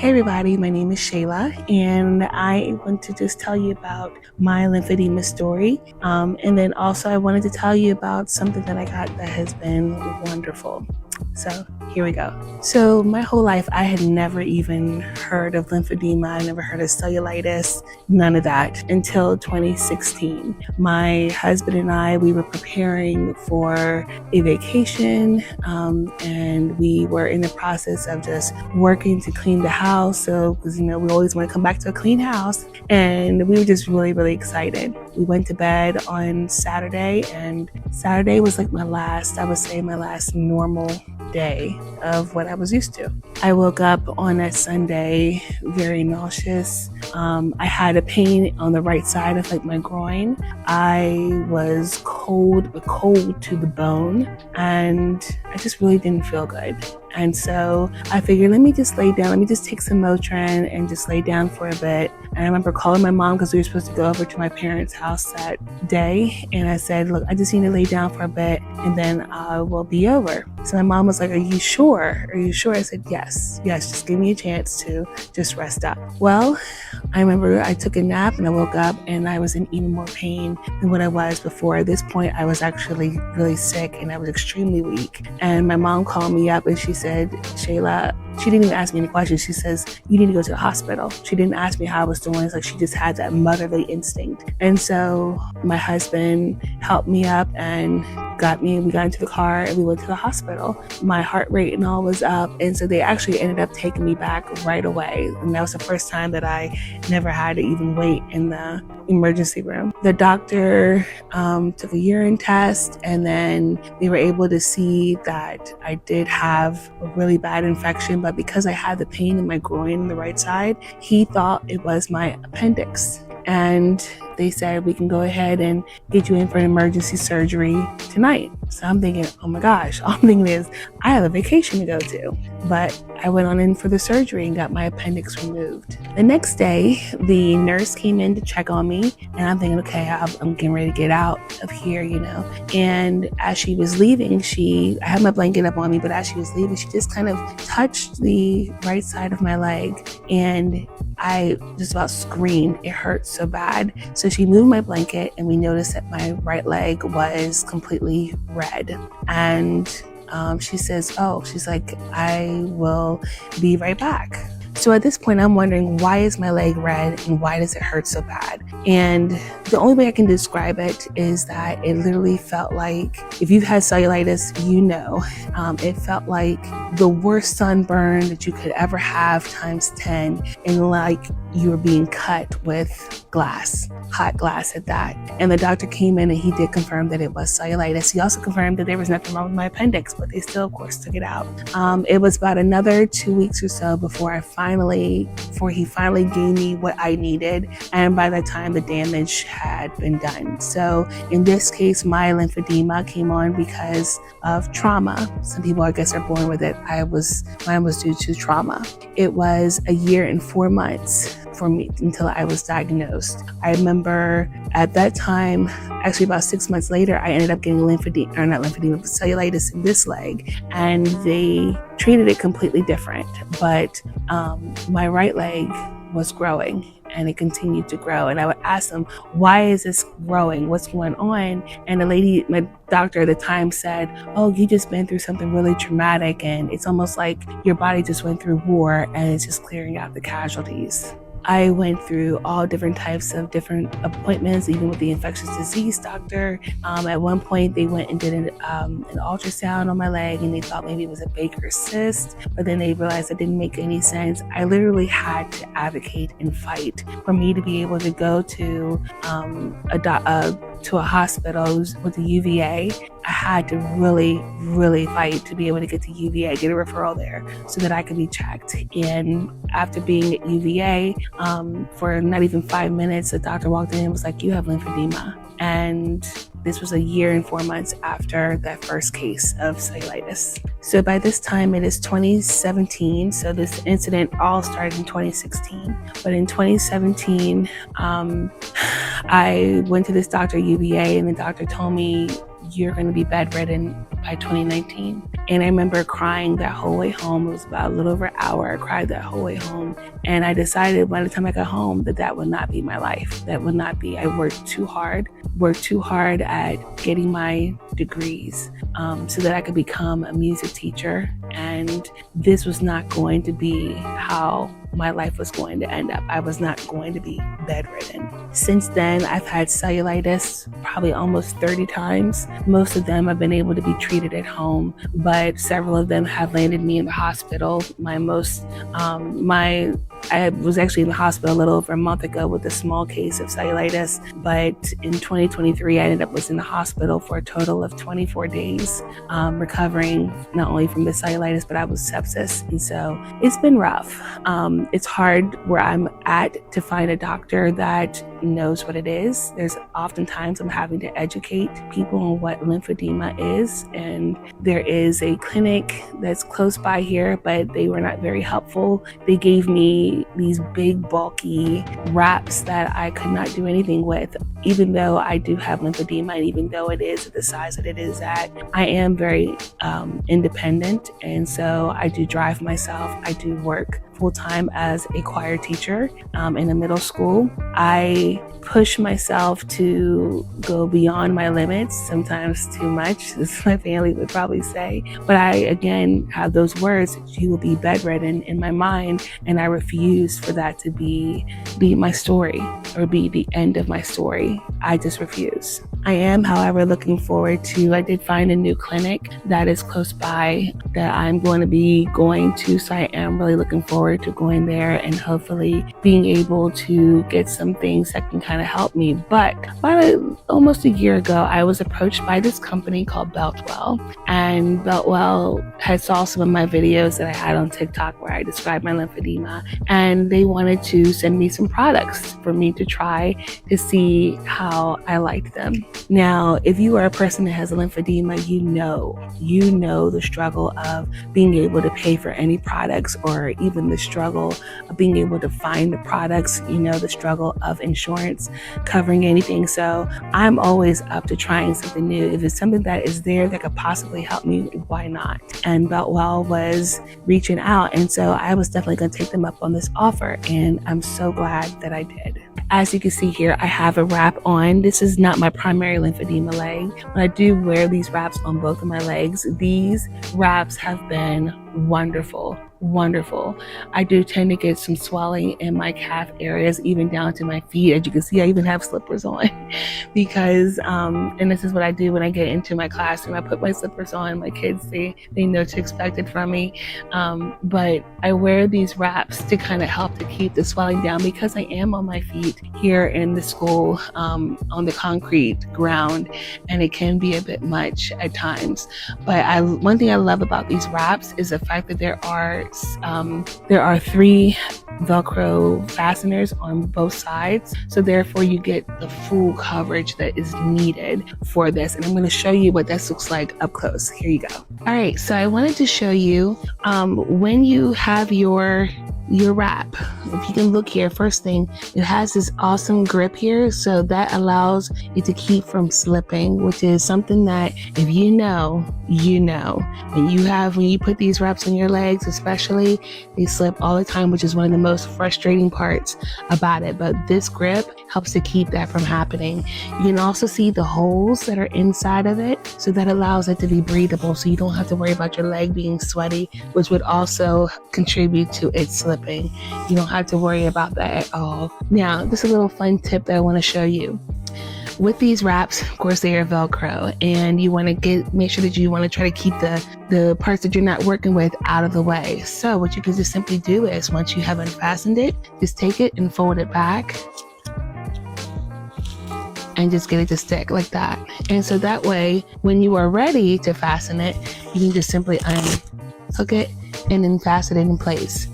Hey everybody, my name is Shayla, and I want to just tell you about my lymphedema story. And then also I wanted to tell you about something that I got that has been wonderful. So here we go. So my whole life, I had never even heard of lymphedema. I never heard of cellulitis, none of that until 2016. My husband and I, we were preparing for a vacation, and we were in the process of just working to clean the house. So, because we always want to come back to a clean house, and we were just really, really excited. We went to bed on Saturday, and Saturday was like my last normal day of what I was used to. I woke up on that Sunday very nauseous. I had a pain on the right side of like my groin. I was cold to the bone, and I just really didn't feel good. And so I figured, let me just lay down. Let me just take some Motrin and just lay down for a bit. And I remember calling my mom because we were supposed to go over to my parents' house that day. And I said, look, I just need to lay down for a bit and then I will be over. So my mom was like, are you sure? Are you sure? I said, yes, just give me a chance to just rest up. Well, I remember I took a nap and I woke up and I was in even more pain than what I was before. At this point, I was actually really sick and I was extremely weak. And my mom called me up and she said, Shayla, she didn't even ask me any questions. She says, you need to go to the hospital. She didn't ask me how I was doing. It's like she just had that motherly instinct. And so my husband helped me up and we got into the car and we went to the hospital. My heart rate and all was up. And so they actually ended up taking me back right away. And that was the first time that I never had to even wait in the emergency room. The doctor took a urine test, and then they were able to see that I did have a really bad infection, but because I had the pain in my groin on the right side, he thought it was my appendix. And they said, we can go ahead and get you in for an emergency surgery tonight. So I'm thinking, oh my gosh, all I'm thinking is I have a vacation to go to. But I went on in for the surgery and got my appendix removed. The next day, the nurse came in to check on me, and I'm thinking, okay, I'm getting ready to get out of here, And as she was leaving, I had my blanket up on me, but as she was leaving, she just kind of touched the right side of my leg, and I just about screamed. It hurt so bad. So she moved my blanket, and we noticed that my right leg was completely red. And she says, she's like, I will be right back. So at this point, I'm wondering, why is my leg red and why does it hurt so bad? And the only way I can describe it is that it literally felt like, if you've had cellulitis, it felt like the worst sunburn that you could ever have times 10, and like you were being cut with glass, hot glass at that. And the doctor came in and he did confirm that it was cellulitis. He also confirmed that there was nothing wrong with my appendix, but they still, of course, took it out. It was about another 2 weeks or so before he finally gave me what I needed. And by that time, the damage had been done. So in this case, my lymphedema came on because of trauma. Some people, I guess, are born with it. Mine was due to trauma. It was a year and 4 months for me until I was diagnosed. I remember at that time, actually about 6 months later, I ended up getting cellulitis in this leg, and they treated it completely different. But my right leg was growing, and it continued to grow. And I would ask them, why is this growing? What's going on? And the lady, my doctor at the time, said, oh, you just been through something really traumatic, and it's almost like your body just went through war and it's just clearing out the casualties. I went through all different types of different appointments, even with the infectious disease doctor. At one point, they went and did an ultrasound on my leg, and they thought maybe it was a Baker's cyst, but then they realized it didn't make any sense. I literally had to advocate and fight for me to be able to go to a hospital with the UVA. I had to really, really fight to be able to get to UVA, get a referral there so that I could be checked. And after being at UVA for not even 5 minutes, the doctor walked in and was like, you have lymphedema. And this was a year and 4 months after that first case of cellulitis. So by this time, it is 2017. So this incident all started in 2016. But in 2017, I went to this doctor, UVA, and the doctor told me you're going to be bedridden by 2019. And I remember crying that whole way home. It was about a little over an hour. I cried that whole way home. And I decided by the time I got home that would not be my life. That would not be. I worked too hard at getting my degrees so that I could become a music teacher. And this was not going to be how my life was going to end up. I was not going to be bedridden. Since then, I've had cellulitis probably almost 30 times. Most of them I've been able to be treated at home, but several of them have landed me in the hospital. I was actually in the hospital a little over a month ago with a small case of cellulitis, but in 2023, I ended up was in the hospital for a total of 24 days, recovering not only from the cellulitis, but I was sepsis. And so it's been rough. It's hard where I'm at to find a doctor that knows what it is. There's oftentimes I'm having to educate people on what lymphedema is, and there is a clinic that's close by here, but they were not very helpful. They gave me these big bulky wraps that I could not do anything with. Even though I do have lymphedema, and even though it is the size that it is at, I am very independent, and so I do drive myself. I do work full-time as a choir teacher in a middle school. I push myself to go beyond my limits, sometimes too much, as my family would probably say. But I, again, have those words, you will be bedridden, in my mind, and I refuse for that to be my story or be the end of my story. I just refuse. I am, however, looking forward to, I did find a new clinic that is close by that I'm going to be going to, so I am really looking forward to going there and hopefully being able to get some things that can kind of help me. But about almost a year ago, I was approached by this company called Beltwell, and Beltwell had saw some of my videos that I had on TikTok where I described my lymphedema, and they wanted to send me some products for me to try to see how I liked them. Now, if you are a person that has lymphedema, you know the struggle of being able to pay for any products, or even the struggle of being able to find the products, the struggle of insurance covering anything. So I'm always up to trying something new. If it's something that is there that could possibly help me, why not? And Beltwell was reaching out, and so I was definitely going to take them up on this offer, and I'm so glad that I did. As you can see here, I have a wrap on. This is not my primary lymphedema leg, but I do wear these wraps on both of my legs. These wraps have been wonderful. I do tend to get some swelling in my calf areas, even down to my feet. As you can see, I even have slippers on because, and this is what I do when I get into my classroom. I put my slippers on. My kids, they know to expect it from me. But I wear these wraps to kind of help to keep the swelling down because I am on my feet here in the school, on the concrete ground, and it can be a bit much at times. But one thing I love about these wraps is the fact that there are 3 Velcro fasteners on both sides. So therefore you get the full coverage that is needed for this. And I'm going to show you what this looks like up close. Here you go. All right. So I wanted to show you when you have your wrap. If you can look here, first thing, it has this awesome grip here, so that allows it to keep from slipping, which is something that if you know. When you put these wraps on your legs, especially, they slip all the time, which is one of the most frustrating parts about it. But this grip helps to keep that from happening. You can also see the holes that are inside of it, so that allows it to be breathable, so you don't have to worry about your leg being sweaty, which would also contribute to it slipping. You don't have to worry about that at all. Now, this is a little fun tip that I want to show you. With these wraps, of course, they are Velcro, and you want to make sure that you want to try to keep the parts that you're not working with out of the way. So what you can just simply do is, once you have unfastened it, just take it and fold it back and just get it to stick like that. And so that way, when you are ready to fasten it, you can just simply unhook it and then fasten it in place.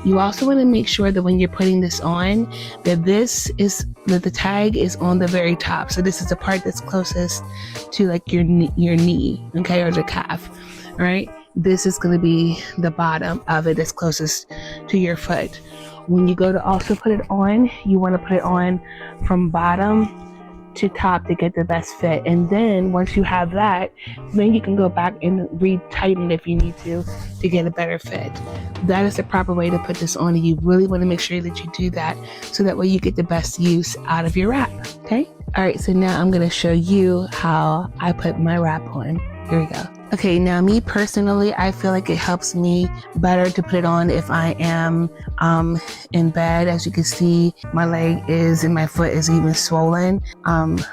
You also want to make sure that when you're putting this on, that the tag is on the very top. So this is the part that's closest to like your knee, okay, or the calf, all right? This is going to be the bottom of it that's closest to your foot. When you go to also put it on, you want to put it on from bottom to top to get the best fit. And then once you have that, then you can go back and retighten if you need to get a better fit. That is the proper way to put this on. And you really want to make sure that you do that so that way you get the best use out of your wrap. Okay. All right. So now I'm going to show you how I put my wrap on. Here we go. Okay, now me personally, I feel like it helps me better to put it on if I am in bed. As you can see, my leg is and my foot is even swollen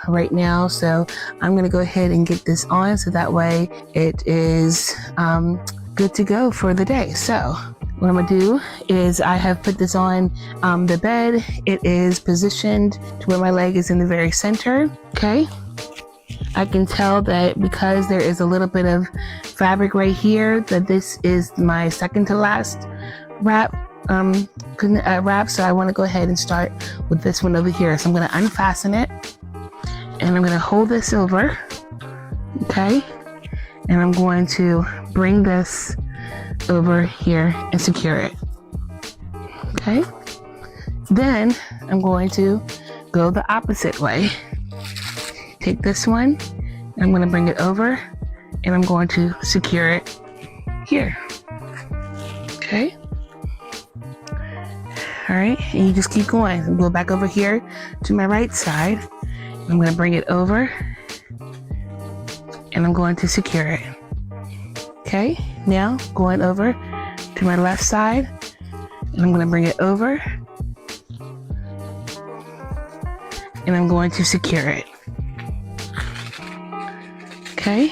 right now. So I'm gonna go ahead and get this on so that way it is good to go for the day. So what I'm gonna do is I have put this on the bed. It is positioned to where my leg is in the very center, okay? I can tell that because there is a little bit of fabric right here that this is my second to last wrap. So I want to go ahead and start with this one over here. So I'm going to unfasten it and I'm going to hold this over, okay? And I'm going to bring this over here and secure it, okay? Then I'm going to go the opposite way. Take this one, and I'm going to bring it over, and I'm going to secure it here. Okay. All right, and you just keep going. So go back over here to my right side. I'm going to bring it over, and I'm going to secure it. Okay. Now going over to my left side, and I'm going to bring it over, and I'm going to secure it. Okay,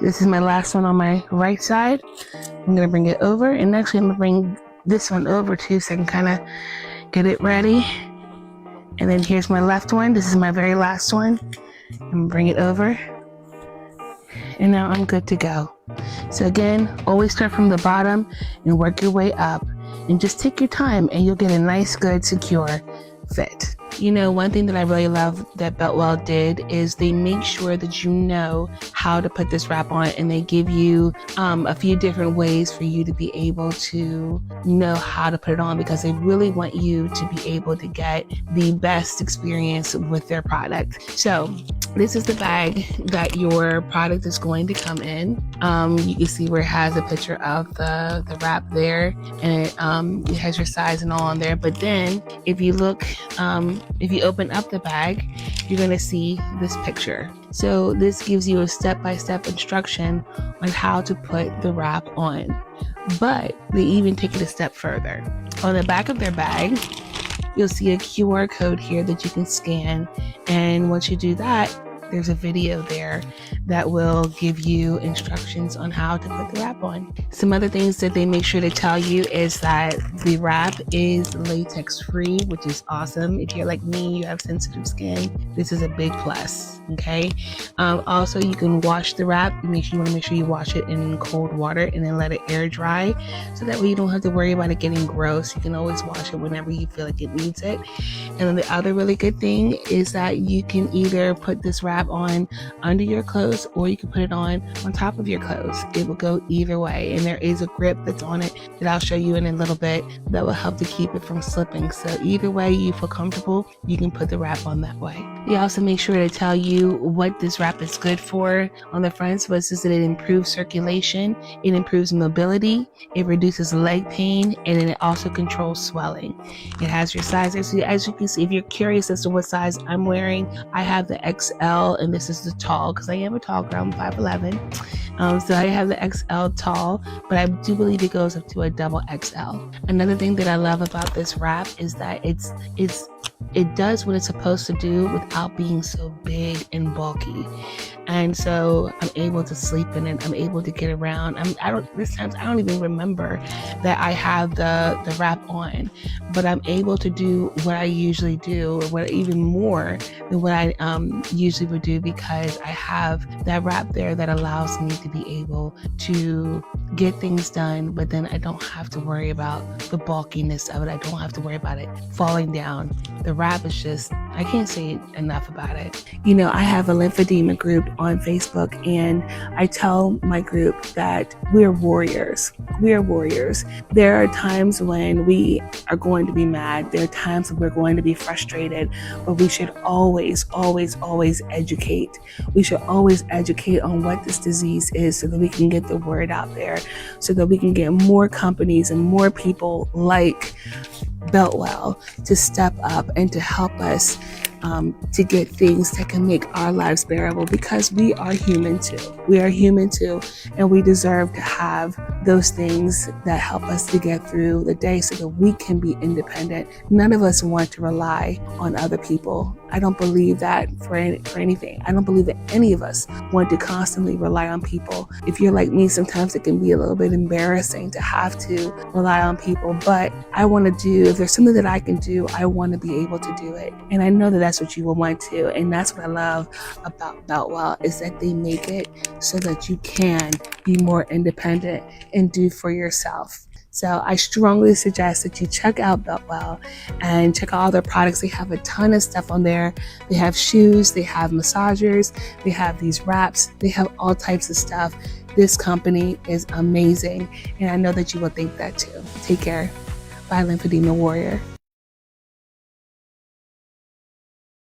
this is my last one on my right side. I'm gonna bring it over, and actually I'm gonna bring this one over too so I can kind of get it ready. And then here's my left one. This is my very last one. I'm gonna bring it over, and now I'm good to go. So again, always start from the bottom and work your way up, and just take your time and you'll get a nice, good, secure fit. You know, one thing that I really love that Beltwell did is they make sure that you know how to put this wrap on, and they give you a few different ways for you to be able to know how to put it on, because they really want you to be able to get the best experience with their product. So this is the bag that your product is going to come in. You can see where it has a picture of the wrap there, and it has your size and all on there. But then if you look, if you open up the bag, you're going to see this picture. So this gives you a step-by-step instruction on how to put the wrap on. But they even take it a step further. On the back of their bag, you'll see a QR code here that you can scan. And once you do that, there's a video there that will give you instructions on how to put the wrap on. Some other things that they make sure to tell you is that the wrap is latex free, which is awesome. If you're like me, you have sensitive skin, this is a big plus, okay? Also, you can wash the wrap. You want to make sure you wash it in cold water and then let it air dry, so that way you don't have to worry about it getting gross. You can always wash it whenever you feel like it needs it. And then the other really good thing is that you can either put this wrap on under your clothes, or you can put it on top of your clothes. It will go either way, and there is a grip that's on it that I'll show you in a little bit that will help to keep it from slipping. So either way you feel comfortable, you can put the wrap on that way. They also make sure to tell you what this wrap is good for on the front. So it says that it improves circulation, it improves mobility, it reduces leg pain, and then it also controls swelling. It has your size. So as you can see, if you're curious as to what size I'm wearing, I have the XL, and this is the tall, because I am a tall girl. I'm 5'11". So I have the XL tall, but I do believe it goes up to a double XL. Another thing that I love about this wrap is that it does what it's supposed to do without being so big and bulky. And so I'm able to sleep in it. I'm able to get around. I don't even remember that I have the wrap on, but I'm able to do what I usually do, or what even more than what I usually would do, because I have that wrap there that allows me to be able to get things done, but then I don't have to worry about the bulkiness of it. I don't have to worry about it falling down. The wrap is just, I can't say enough about it. You know, I have a lymphedema group, on Facebook, and I tell my group that we're warriors. We are warriors. There are times when we are going to be mad. There are times when we're going to be frustrated, but we should always, always, always educate. We should always educate on what this disease is so that we can get the word out there, so that we can get more companies and more people like Beltwell to step up and to help us to get things that can make our lives bearable, because we are human too. We are human too, and we deserve to have those things that help us to get through the day so that we can be independent. None of us want to rely on other people. I don't believe that for anything. I don't believe that any of us want to constantly rely on people. If you're like me, sometimes it can be a little bit embarrassing to have to rely on people, but I want to do, if there's something that I can do, I want to be able to do it. And I know that that's what you will want to. And that's what I love about Beltwell, is that they make it so that you can be more independent and do for yourself. So I strongly suggest that you check out Beltwell and check out all their products. They have a ton of stuff on there. They have shoes, they have massagers, they have these wraps, they have all types of stuff. This company is amazing, and I know that you will think that too. Take care. Bye, Lymphedema Warrior.